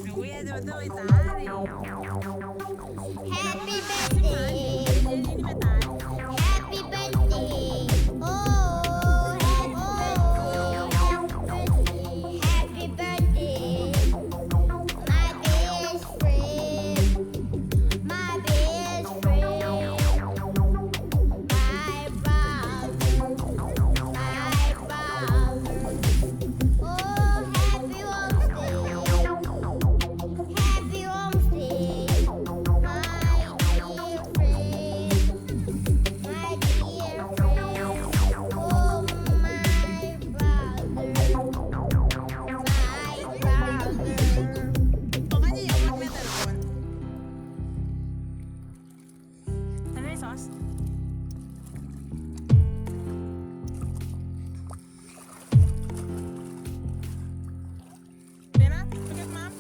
Kuya, duduk tadi. Happy birthday. Jadi ini tadi. Happy birthday. Oh, happy birthday. My best friend. My best friend. My brother. My brother. Oh, happy birthday. Happy birthday. My dear friend. My dear friend. Oh, my brother. My brother. Pokoknya ya magnet telepon. Ano yung sauce? Pinat, look at mom.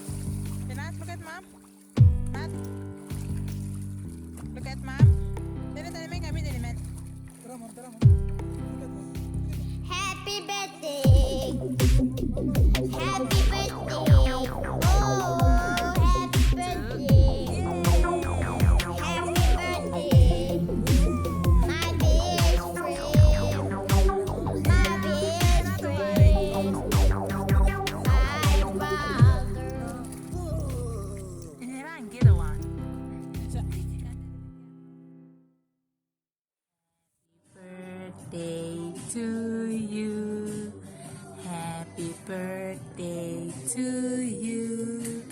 Pinat, look at mom. Matt. Look at mom. Tali kami, men. Happy birthday. Happy birthday. Oh, happy birthday. Happy birthday. My best friend. My best friend. My brother. Ini lang, ginawa. Birthday to you. Happy birthday to you.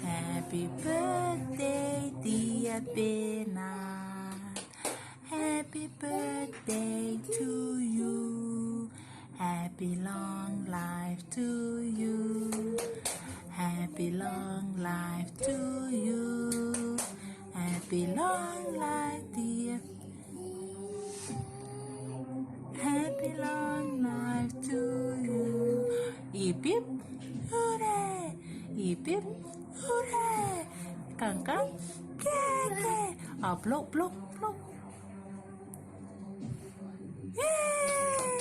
Happy birthday, dear Benat. Happy birthday to you. Happy long life to you. Happy long life to you. Happy long life, dear. Happy long life to you. Ip ip, hooray! Ip ip, hooray! Kang kang, keke! Pluk pluk pluk. Yay!